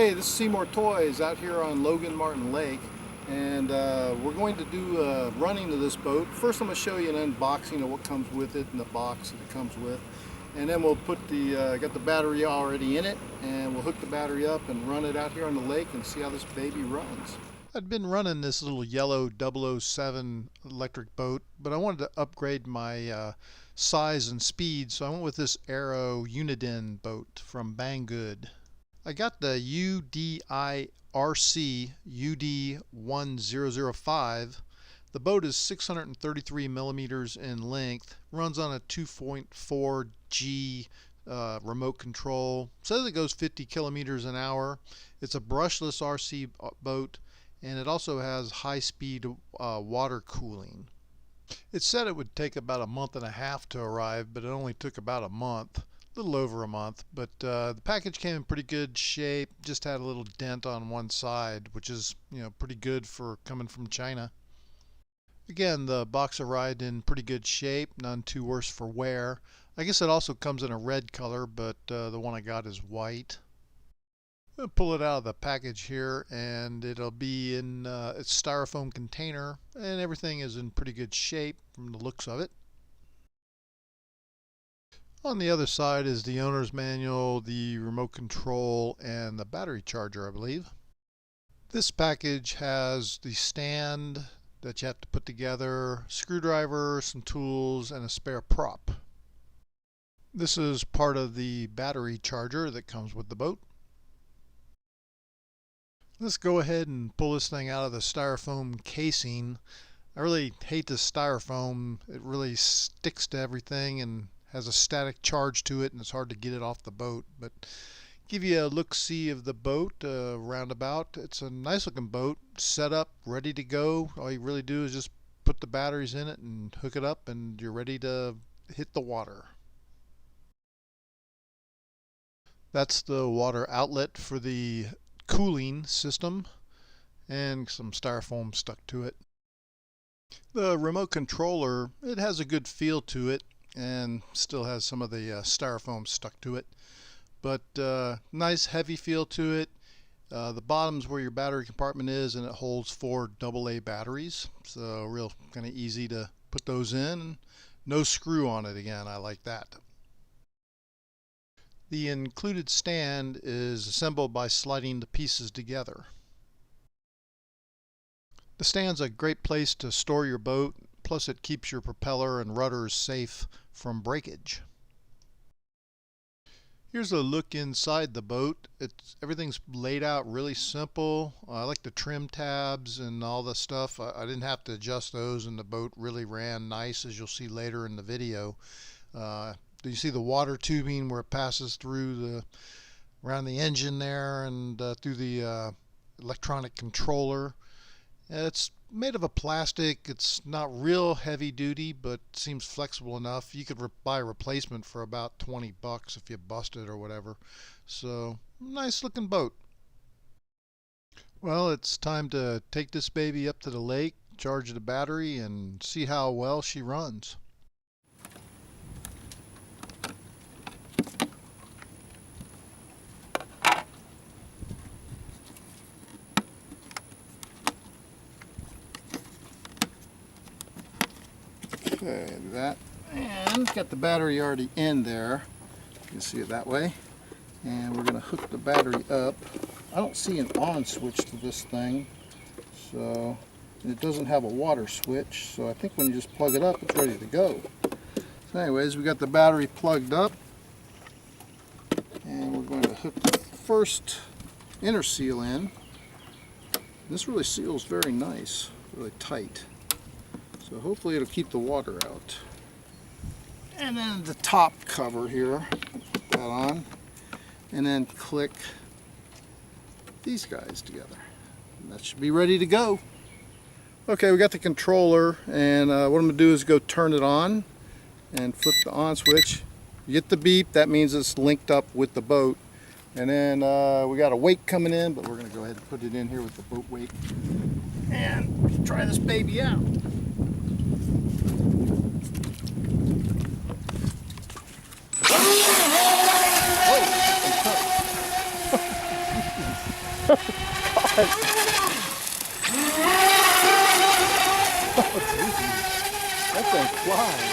Okay, this is Seymour Toys out here on Logan Martin Lake, and we're going to do a running of this boat. First I'm going to show you an unboxing of what comes with it and the box that it comes with, and then we'll put got the battery already in it, and we'll hook the battery up and run it out here on the lake and see how this baby runs. I'd been running this little yellow 007 electric boat, but I wanted to upgrade my size and speed, so I went with this Aero Uniden boat from Banggood. I got the UDIRC UD1005. The boat is 633 millimeters in length, runs on a 2.4G remote control, says it goes 50 kilometers an hour. It's a brushless RC boat, and it also has high-speed water cooling. It said it would take about a month and a half to arrive, but it only took about a month. A little over a month, but the package came in pretty good shape. Just had a little dent on one side, which is, pretty good for coming from China. Again, the box arrived in pretty good shape, none too worse for wear. I guess it also comes in a red color, but the one I got is white. I'm going to pull it out of the package here, and it'll be in its styrofoam container, and everything is in pretty good shape from the looks of it. On the other side is the owner's manual, the remote control, and the battery charger, I believe. This package has the stand that you have to put together, screwdriver, some tools, and a spare prop. This is part of the battery charger that comes with the boat. Let's go ahead and pull this thing out of the styrofoam casing. I really hate this styrofoam. It really sticks to everything and has a static charge to it, and it's hard to get it off the boat. But give you a look-see of the boat roundabout. It's a nice looking boat, set up, ready to go. All you really do is just put the batteries in it and hook it up, and you're ready to hit the water. That's the water outlet for the cooling system, and some styrofoam stuck to it. The remote controller, it has a good feel to it, and still has some of the styrofoam stuck to it, but nice heavy feel to it. The bottom's where your battery compartment is, and it holds 4 AA batteries, so real kind of easy to put those in. No screw on it again, I like that. The included stand is assembled by sliding the pieces together. The stand's a great place to store your boat, plus it keeps your propeller and rudders safe from breakage. Here's a look inside the boat. Everything's laid out really simple. I like the trim tabs and all the stuff. I didn't have to adjust those, and the boat really ran nice, as you'll see later in the video. You see the water tubing where it passes through around the engine there, and through the electronic controller. It's made of a plastic. It's not real heavy duty, but seems flexible enough. You could buy a replacement for about 20 bucks if you bust it or whatever. So, nice looking boat. Well, it's time to take this baby up to the lake, charge the battery, and see how well she runs. Okay, do that, and got the battery already in there. You can see it that way, and we're going to hook the battery up. I don't see an on switch to this thing, so it doesn't have a water switch, so I think when you just plug it up, it's ready to go. So anyways, we got the battery plugged up, and we're going to hook the first inner seal in. This really seals very nice, really tight. So hopefully it'll keep the water out. And then the top cover here, put that on, and then click these guys together. And that should be ready to go. Okay, we got the controller, and what I'm going to do is go turn it on and flip the on switch. You get the beep, that means it's linked up with the boat. And then we got a wake coming in, but we're going to go ahead and put it in here with the boat wake and try this baby out. That thing's flying.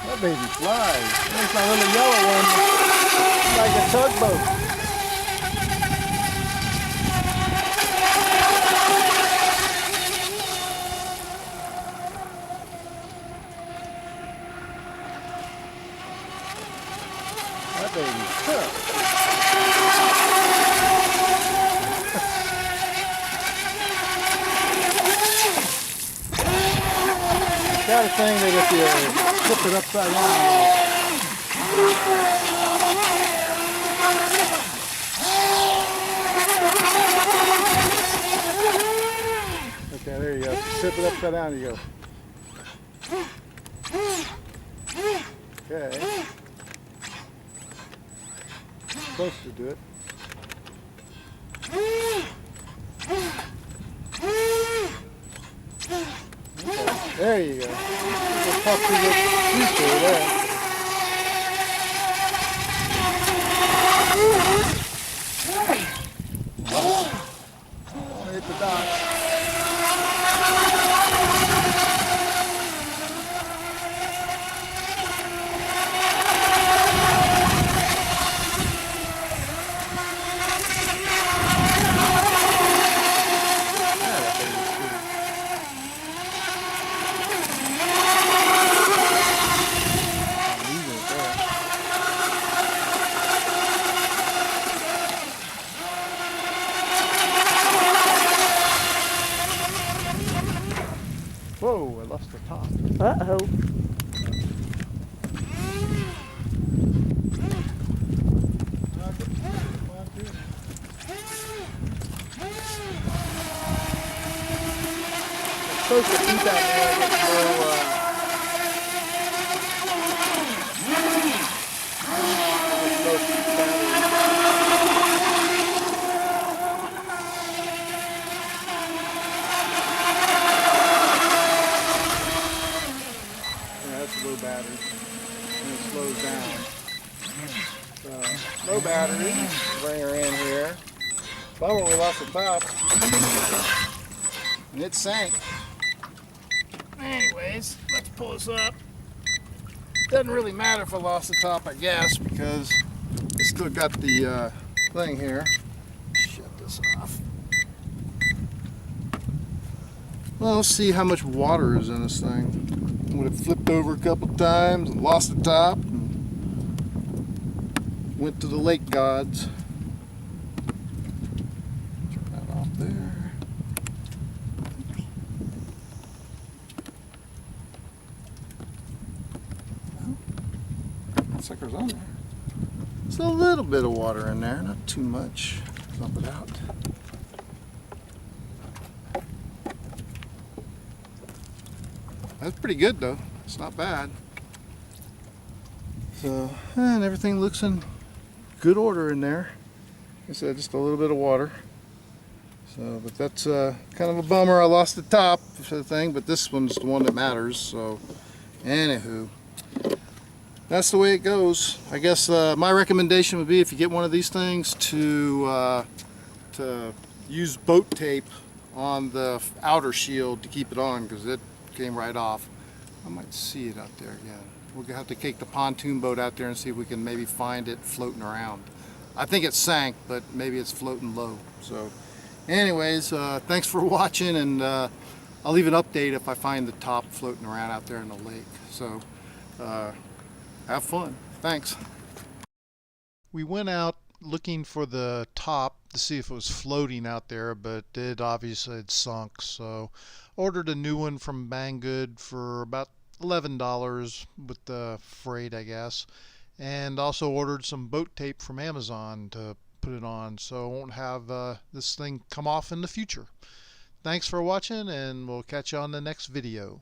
That baby flies. There's my little yellow one. It's like a tugboat. That baby's tough. Got a thing that if you flip it upside down. Okay, there you go. Flip it upside down, you go. Okay. Supposed to do it. Okay, there you go. We'll talk to the future there. Hit the dock. Whoa, I lost the top. Uh-oh. Supposed to keep that there, get low battery, and it slows down. So, low battery, bring her in here. Bummer, we lost the top, and it sank. Anyways, let's pull this up. Doesn't really matter if I lost the top, I guess, because it's still got the thing here. Shut this off. Well, let's see how much water is in this thing. Would have flipped over a couple times and lost the top and went to the lake gods. Turn that off there. That sucker's on there. There's a little bit of water in there, not too much. Dump it out. That's pretty good though. It's not bad. So, and everything looks in good order in there. Like I said, just a little bit of water. So, but that's kind of a bummer. I lost the top of the thing, but this one's the one that matters. So, anywho, that's the way it goes. I guess my recommendation would be if you get one of these things to use boat tape on the outer shield to keep it on, because it came right off. I might see it out there again. We'll have to take the pontoon boat out there and see if we can maybe find it floating around. I think it sank, but maybe it's floating low. So anyways, thanks for watching, and I'll leave an update if I find the top floating around out there in the lake. So have fun. Thanks. We went out looking for the top to see if it was floating out there, but it obviously had sunk, so ordered a new one from Banggood for about $11 with the freight, I guess, and also ordered some boat tape from Amazon to put it on so I won't have this thing come off in the future. Thanks for watching, and we'll catch you on the next video.